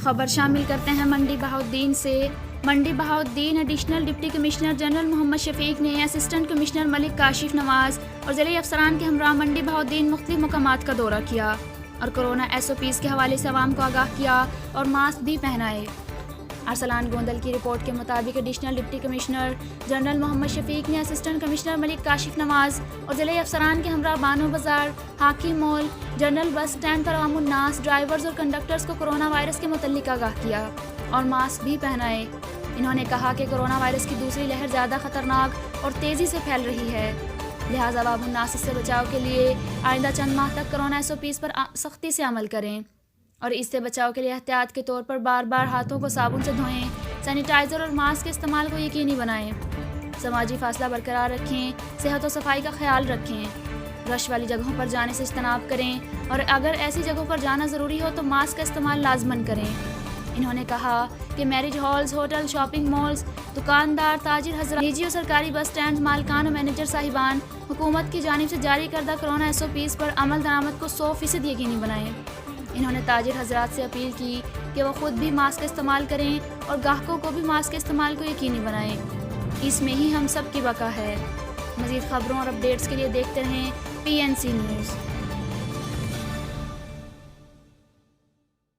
خبر شامل کرتے ہیں منڈی بہاؤالدین سے۔ Mandi Bahauddin additional deputy commissioner general Muhammad Shafiq نے اسسٹنٹ کمشنر ملک کاشف نواز اور ضلعی افسران کے ہمراہ منڈی بہاؤالدین مختلف مقامات کا دورہ کیا اور کرونا SOPs کے حوالے سے عوام کو آگاہ کیا اور ماسک بھی پہنائے۔ ارسلان گوندل کی رپورٹ کے مطابق additional deputy commissioner general Muhammad Shafiq نے اسسٹنٹ کمشنر ملک کاشف نواز اور ضلعی افسران کے ہمراہ بانو بازار، حاکم مال، جنرل بس اسٹینڈ پر عوام الناس، ڈرائیورز اور کنڈکٹرز کو کرونا وائرس کے متعلق آگاہ کیا اور ماسک بھی پہنائے۔ انہوں نے کہا کہ کرونا وائرس کی دوسری لہر زیادہ خطرناک اور تیزی سے پھیل رہی ہے، لہٰذا عوام الناس اس سے بچاؤ کے لیے آئندہ چند ماہ تک کرونا SOPs پر سختی سے عمل کریں اور اس سے بچاؤ کے لیے احتیاط کے طور پر بار بار ہاتھوں کو صابن سے دھوئیں، سینیٹائزر اور ماسک کے استعمال کو یقینی بنائیں، سماجی فاصلہ برقرار رکھیں، صحت و صفائی کا خیال رکھیں، رش والی جگہوں پر جانے سے اجتناب کریں اور اگر ایسی جگہوں پر جانا ضروری ہو تو ماسک کا استعمال لازماً کریں۔ انہوں نے کہا کہ marriage halls, hotel, shopping malls, دکاندار، تاجر حضرات، نجی اور سرکاری بس اسٹینڈ مالکان اور مینیجر صاحبان حکومت کی جانب سے جاری کردہ کرونا SOPs پر عمل درآمد کو 100% یقینی بنائیں۔ انہوں نے تاجر حضرات سے اپیل کی کہ وہ خود بھی ماسک استعمال کریں اور گاہکوں کو بھی ماسک کے استعمال کو یقینی بنائیں، اس میں ہی ہم سب کی بقا ہے۔ مزید خبروں اور اپڈیٹس کے لیے دیکھتے رہیں PNC نیوز۔